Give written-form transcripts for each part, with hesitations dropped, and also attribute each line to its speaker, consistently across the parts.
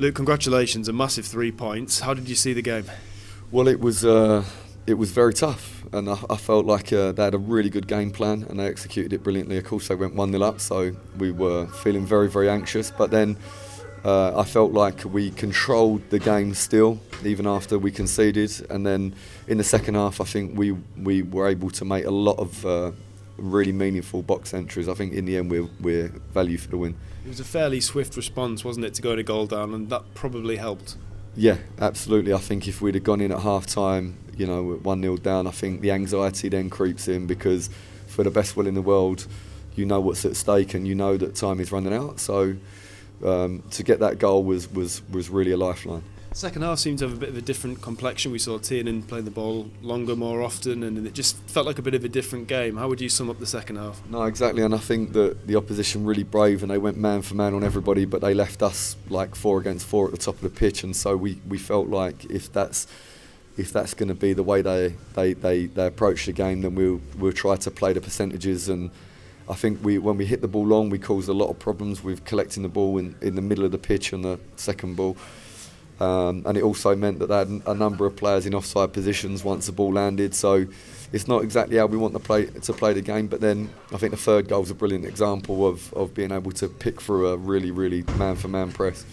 Speaker 1: Luke, congratulations, a massive 3 points. How did you see the game?
Speaker 2: Well, it was very tough, and I felt like they had a really good game plan and they executed it brilliantly. Of course, they went 1-0 up, so we were feeling very, very anxious. But then I felt like we controlled the game still, even after we conceded. And then in the second half, I think we were able to make a lot of really meaningful box entries. I think in the end we're value for the win.
Speaker 1: It was a fairly swift response, wasn't it, to going a goal down, and that probably helped.
Speaker 2: Yeah, absolutely. I think if we'd have gone in at half time, 1-0 down, I think the anxiety then creeps in, because for the best will in the world, you know what's at stake and you know that time is running out. So to get that goal was really a lifeline.
Speaker 1: Second half seemed to have a bit of a different complexion. We saw Tiernan playing the ball longer more often, and it just felt like a bit of a different game. How would you sum up the second half?
Speaker 2: No, exactly, and I think that the opposition really brave, and they went man for man on everybody, but they left us like 4 against 4 at the top of the pitch, and so we felt like if that's going to be the way they approach the game, then we'll try to play the percentages. And I think when we hit the ball long, we caused a lot of problems with collecting the ball in the middle of the pitch on the second ball. And it also meant that they had a number of players in offside positions once the ball landed. So it's not exactly how we want to play the game. But then I think the third goal is a brilliant example of being able to pick through a really, really man-for-man press.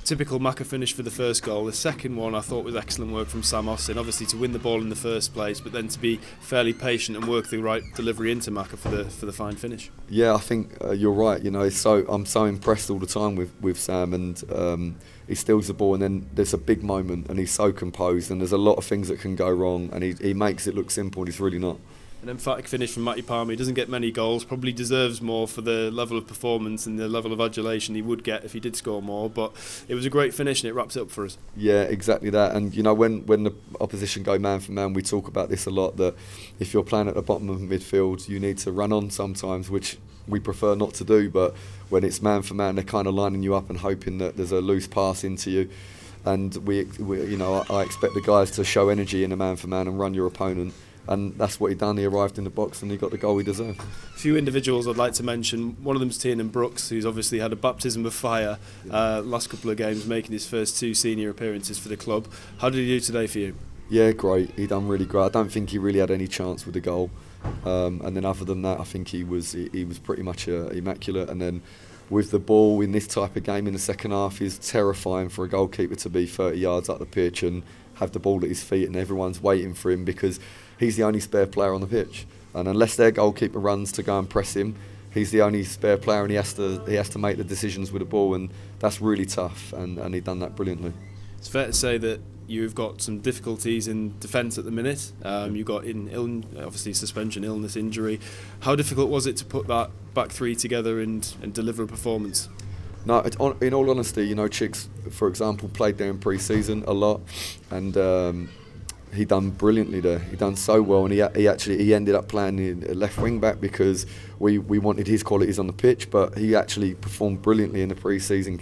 Speaker 1: Typical Maka finish for the first goal. The second one I thought was excellent work from Sam Austin, obviously to win the ball in the first place, but then to be fairly patient and work the right delivery into Maka for the fine finish.
Speaker 2: Yeah, I think you're right. I'm so impressed all the time with Sam, and he steals the ball, and then there's a big moment, and he's so composed, and there's a lot of things that can go wrong, and he makes it look simple, and it's really not.
Speaker 1: An emphatic finish from Matty Palmer. He doesn't get many goals, probably deserves more for the level of performance and the level of adulation he would get if he did score more, but it was a great finish and it wraps it up for us.
Speaker 2: Yeah, exactly that. And when the opposition go man for man, we talk about this a lot, that if you're playing at the bottom of midfield, you need to run on sometimes, which we prefer not to do, but when it's man for man, they're kind of lining you up and hoping that there's a loose pass into you. And I expect the guys to show energy in a man for man and run your opponent. And that's what he done. He arrived in the box and he got the goal he deserved.
Speaker 1: A few individuals I'd like to mention. One of them's Tiernan Brooks, who's obviously had a baptism of fire last couple of games, making his first 2 senior appearances for the club. How did he do today for you?
Speaker 2: Yeah, great. He done really great. I don't think he really had any chance with the goal. And then other than that, I think he was pretty much immaculate. And then with the ball in this type of game in the second half is terrifying for a goalkeeper to be 30 yards up the pitch and have the ball at his feet and everyone's waiting for him, because he's the only spare player on the pitch, and unless their goalkeeper runs to go and press him, he's the only spare player, and he has to make the decisions with the ball, and that's really tough, and he done that brilliantly.
Speaker 1: It's fair to say that you've got some difficulties in defence at the minute. You've got obviously suspension, illness, injury. How difficult was it to put that back three together and deliver a performance?
Speaker 2: No, in all honesty, Chicks, for example, played there in pre-season a lot, and he done brilliantly there. He done so well, and he ended up playing left wing back because we wanted his qualities on the pitch, but he actually performed brilliantly in the pre-season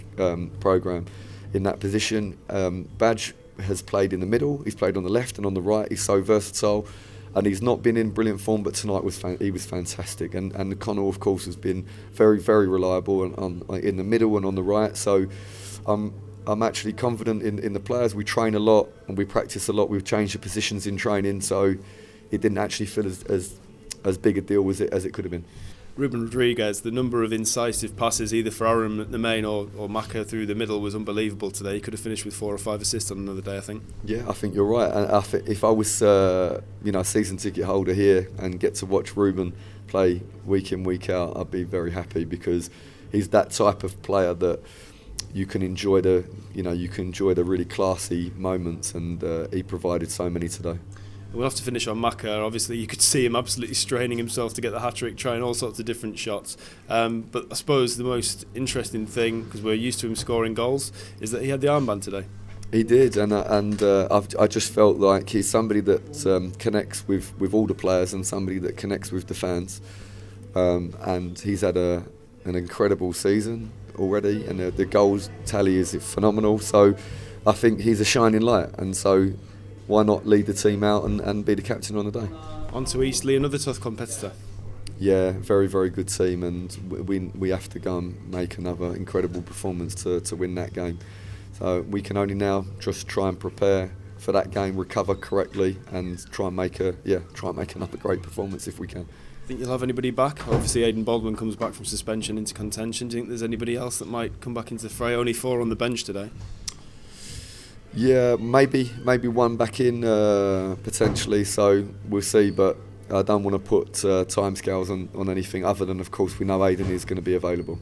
Speaker 2: programme in that position. Badge has played in the middle, he's played on the left and on the right. He's so versatile, and he's not been in brilliant form, but tonight he was fantastic. And Connell, of course, has been very, very reliable in the middle and on the right. So I'm actually confident in the players. We train a lot and we practice a lot. We've changed the positions in training, so it didn't actually feel as big a deal as it could have been.
Speaker 1: Ruben Rodriguez, the number of incisive passes either for Aram at the main or Maka through the middle was unbelievable today. He could have finished with 4 or 5 assists on another day, I think.
Speaker 2: Yeah, I think you're right. And if I was a season ticket holder here and get to watch Ruben play week in, week out, I'd be very happy, because he's that type of player that you can enjoy the really classy moments, and he provided so many today.
Speaker 1: We'll have to finish on Maka. Obviously, you could see him absolutely straining himself to get the hat-trick, trying all sorts of different shots. But I suppose the most interesting thing, because we're used to him scoring goals, is that he had the armband today.
Speaker 2: He did, and I just felt like he's somebody that connects with all the players and somebody that connects with the fans. And he's had an incredible season already, and the goals tally is phenomenal. So I think he's a shining light, and so why not lead the team out and be the captain on the day?
Speaker 1: On to Eastleigh, another tough competitor.
Speaker 2: Yeah, very, very good team, and we have to go and make another incredible performance to win that game. So we can only now just try and prepare for that game, recover correctly, and try and make another great performance if we can.
Speaker 1: Think you'll have anybody back? Obviously, Aidan Baldwin comes back from suspension into contention. Do you think there's anybody else that might come back into the fray? Only 4 on the bench today.
Speaker 2: Yeah, maybe one back in potentially. So we'll see, but I don't want to put timescales on anything other than, of course, we know Aidan is going to be available.